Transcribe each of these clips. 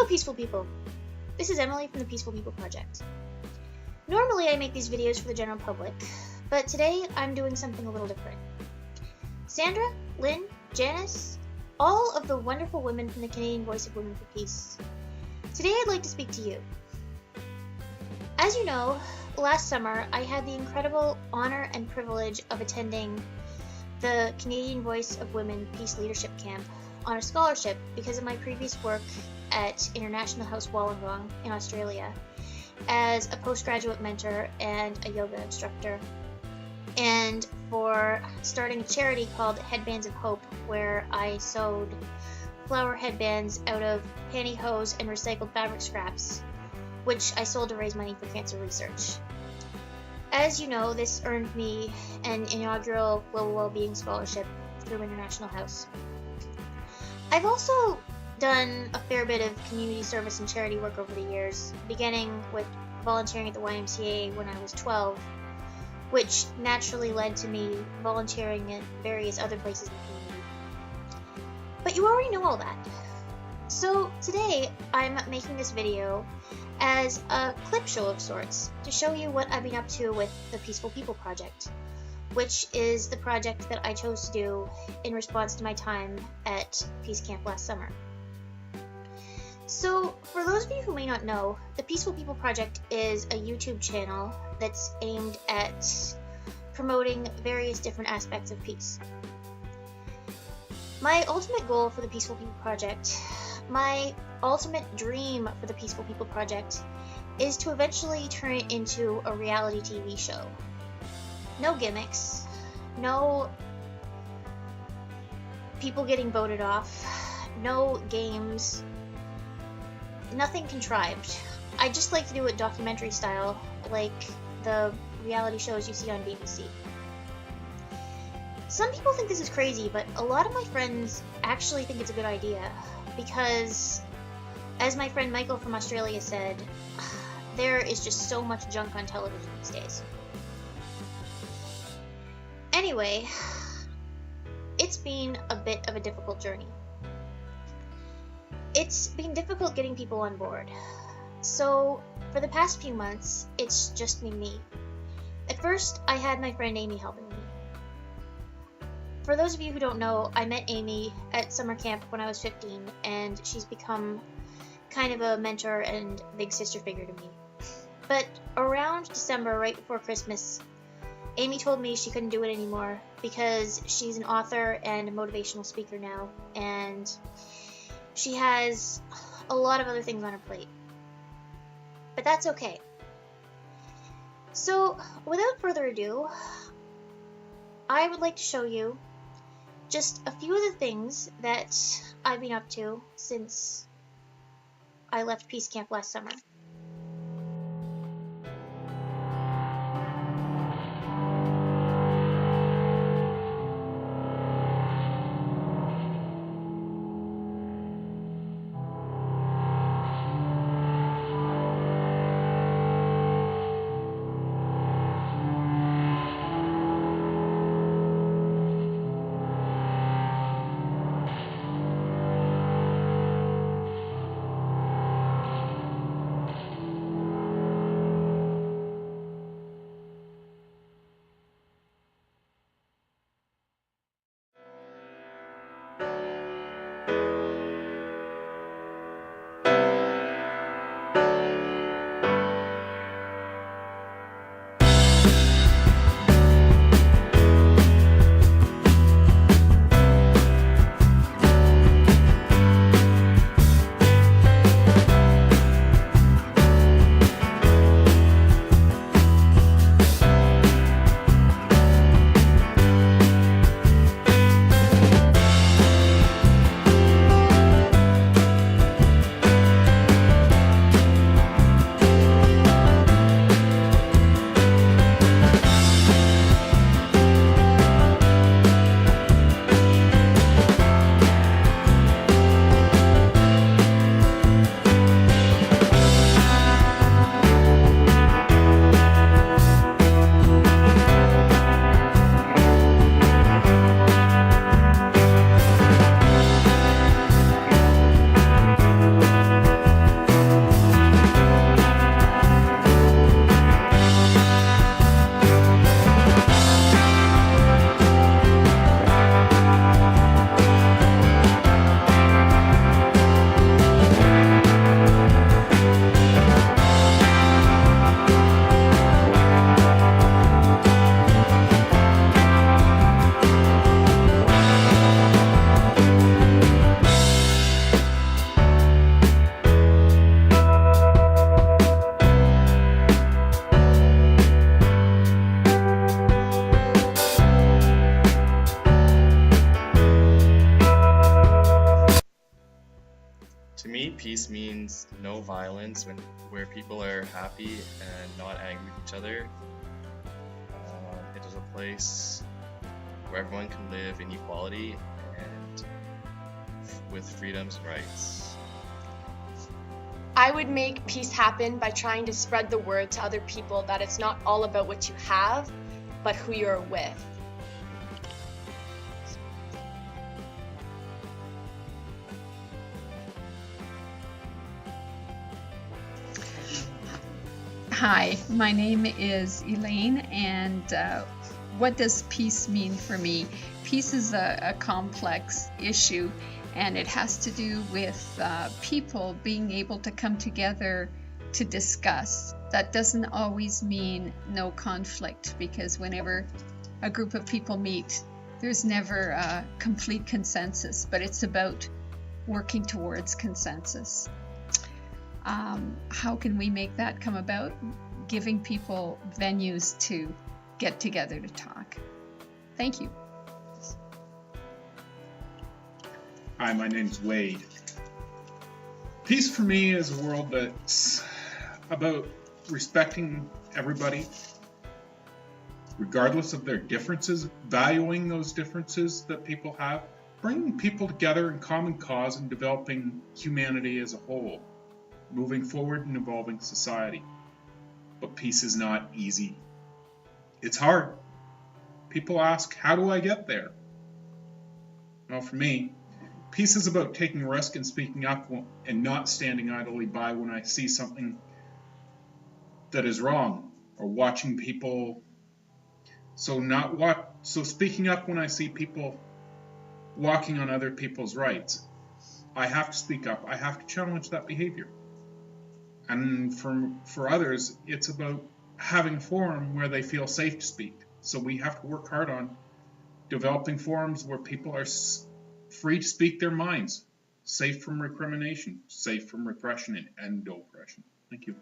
Hello, peaceful people. This is Emily from the Peaceful People Project. Normally I make these videos for the general public, but today I'm doing something a little different. Sandra, Lynn, Janice, all of the wonderful women from the Canadian Voice of Women for Peace. Today I'd like to speak to you. As you know, last summer I had the incredible honor and privilege of attending the Canadian Voice of Women Peace Leadership Camp on a scholarship because of my previous work at International House Wollongong in Australia as a postgraduate mentor and a yoga instructor, and for starting a charity called Headbands of Hope, where I sewed flower headbands out of pantyhose and recycled fabric scraps, which I sold to raise money for cancer research. As you know, this earned me an inaugural Global Wellbeing Scholarship through International House. I've also done a fair bit of community service and charity work over the years, beginning with volunteering at the YMCA when I was 12, which naturally led to me volunteering at various other places in the community. But you already know all that. So today I'm making this video as a clip show of sorts to show you what I've been up to with the Peaceful People Project, which is the project that I chose to do in response to my time at Peace Camp last summer. So, for those of you who may not know, the Peaceful People Project is a YouTube channel that's aimed at promoting various different aspects of peace. My ultimate goal for the Peaceful People Project, my ultimate dream for the Peaceful People Project, is to eventually turn it into a reality TV show. No gimmicks, no people getting voted off, no games, nothing contrived. I just like to do it documentary style, like the reality shows you see on BBC. Some people think this is crazy, but a lot of my friends actually think it's a good idea, because, as my friend Michael from Australia said, there is just so much junk on television these days. Anyway, it's been a bit of a difficult journey. It's been difficult getting people on board. So, for the past few months, it's just been me. At first, I had my friend Amy helping me. For those of you who don't know, I met Amy at summer camp when I was 15, and she's become kind of a mentor and big sister figure to me. But around December, right before Christmas, Amy told me she couldn't do it anymore because she's an author and a motivational speaker now, and she has a lot of other things on her plate. But that's okay. So, without further ado, I would like to show you just a few of the things that I've been up to since I left Peace Camp last summer. violence, where people are happy and not angry with each other. It is a place where everyone can live in equality and with freedoms and rights. I would make peace happen by trying to spread the word to other people that it's not all about what you have, but who you're with. Hi, my name is Elaine, and what does peace mean for me? Peace is a complex issue, and it has to do with people being able to come together to discuss. That doesn't always mean no conflict, because whenever a group of people meet, there's never a complete consensus, but it's about working towards consensus. How can we make that come about? Giving people venues to get together to talk. Thank you. Hi, my name's Wade. Peace for me is a world that's about respecting everybody, regardless of their differences, valuing those differences that people have, bringing people together in common cause and developing humanity as a whole, moving forward and evolving society. But peace is not easy. It's hard. People ask, how do I get there? Well, for me, peace is about taking a risk and speaking up and not standing idly by when I see something that is wrong, or watching people. So speaking up when I see people walking on other people's rights. I have to speak up. I have to challenge that behavior. And for others, it's about having a forum where they feel safe to speak. So we have to work hard on developing forums where people are free to speak their minds, safe from recrimination, safe from repression and oppression. Thank you.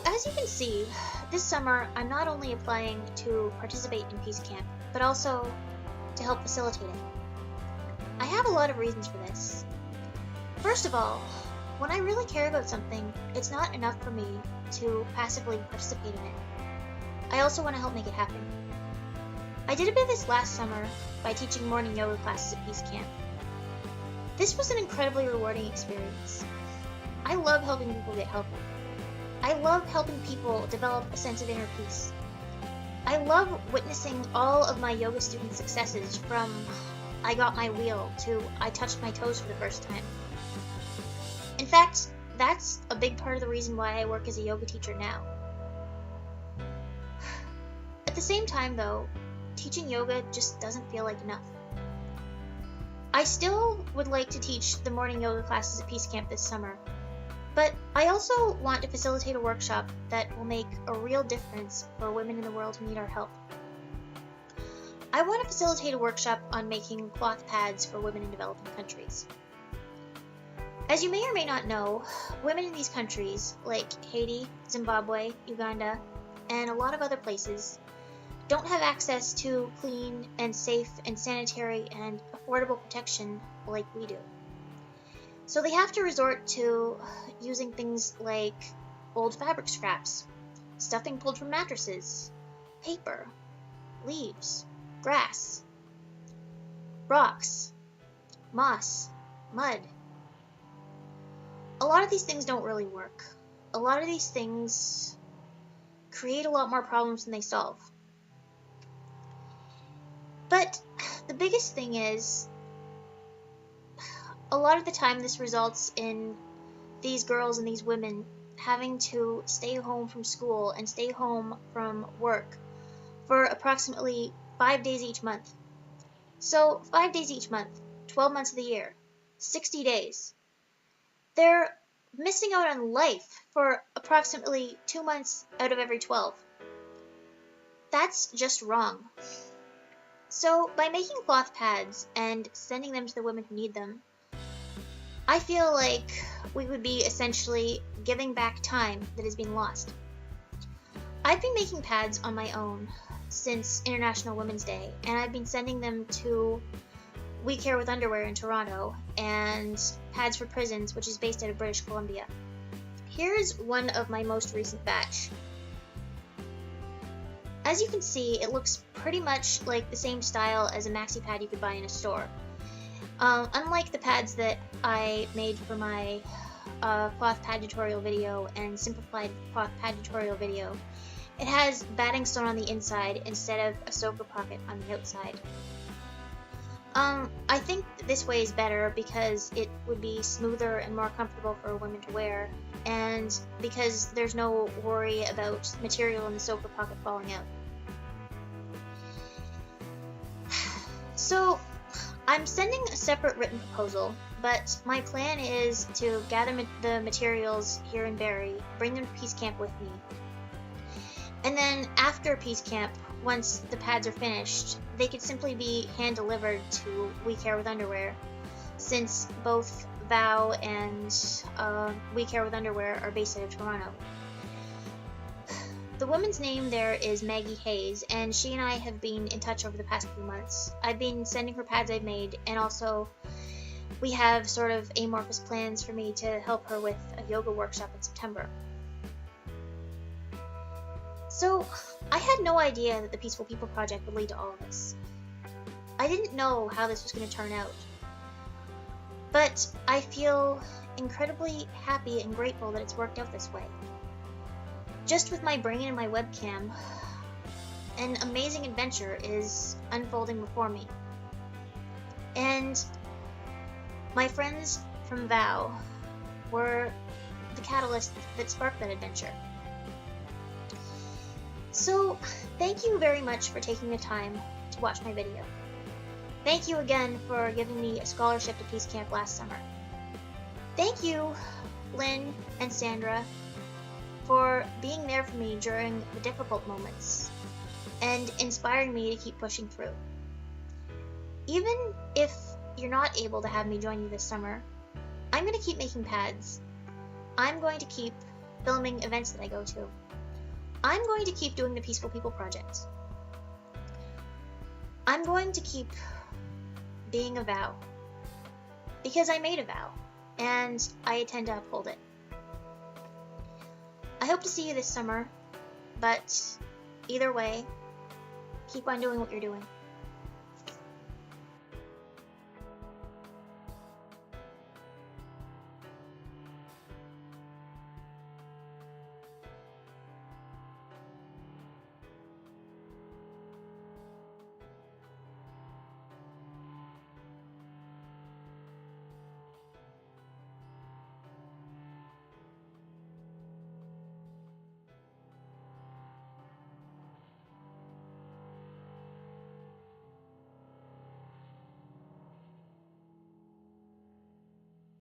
As you can see, this summer I'm not only applying to participate in Peace Camp, but also to help facilitate it. I have a lot of reasons for this. First of all, when I really care about something, it's not enough for me to passively participate in it. I also want to help make it happen. I did a bit of this last summer by teaching morning yoga classes at Peace Camp. This was an incredibly rewarding experience. I love helping people get help. I love helping people develop a sense of inner peace. I love witnessing all of my yoga students' successes, from I got my wheel to I touched my toes for the first time. In fact, that's a big part of the reason why I work as a yoga teacher now. At the same time, though, teaching yoga just doesn't feel like enough. I still would like to teach the morning yoga classes at Peace Camp this summer, but I also want to facilitate a workshop that will make a real difference for women in the world who need our help. I want to facilitate a workshop on making cloth pads for women in developing countries. As you may or may not know, women in these countries, like Haiti, Zimbabwe, Uganda, and a lot of other places, don't have access to clean and safe and sanitary and affordable protection like we do. So they have to resort to using things like old fabric scraps, stuffing pulled from mattresses, paper, leaves, grass, rocks, moss, mud. A lot of these things don't really work. A lot of these things create a lot more problems than they solve. But the biggest thing is, a lot of the time this results in these girls and these women having to stay home from school and stay home from work for approximately 5 days each month. So 5 days each month, 12 months of the year, 60 days. They're missing out on life for approximately 2 months out of every 12. That's just wrong. So by making cloth pads and sending them to the women who need them, I feel like we would be essentially giving back time that is being lost. I've been making pads on my own since International Women's Day, and I've been sending them to We Care with Underwear in Toronto and Pads for Prisons, which is based out of British Columbia. Here's one of my most recent batch. As you can see, it looks pretty much like the same style as a maxi pad you could buy in a store. Unlike the pads that I made for my cloth pad tutorial video and simplified cloth pad tutorial video, it has batting sewn on the inside instead of a soaker pocket on the outside. I think this way is better because it would be smoother and more comfortable for women to wear, and because there's no worry about material in the soaker pocket falling out. So, I'm sending a separate written proposal, but my plan is to gather the materials here in Barrie, bring them to Peace Camp with me, and then after Peace Camp, once the pads are finished, they could simply be hand-delivered to We Care with Underwear, since both VOW and We Care with Underwear are based out of Toronto. The woman's name there is Maggie Hayes, and she and I have been in touch over the past few months. I've been sending her pads I've made, and also we have sort of amorphous plans for me to help her with a yoga workshop in September. So, I had no idea that the Peaceful People Project would lead to all of this. I didn't know how this was going to turn out. But I feel incredibly happy and grateful that it's worked out this way. Just with my brain and my webcam, an amazing adventure is unfolding before me. And my friends from VOW were the catalyst that sparked that adventure. So, thank you very much for taking the time to watch my video. Thank you again for giving me a scholarship to Peace Camp last summer. Thank you, Lynn and Sandra, for being there for me during the difficult moments and inspiring me to keep pushing through. Even if you're not able to have me join you this summer, I'm going to keep making pads. I'm going to keep filming events that I go to. I'm going to keep doing the Peaceful People Project. I'm going to keep being a vow. Because I made a vow, and I intend to uphold it. I hope to see you this summer, but either way, keep on doing what you're doing.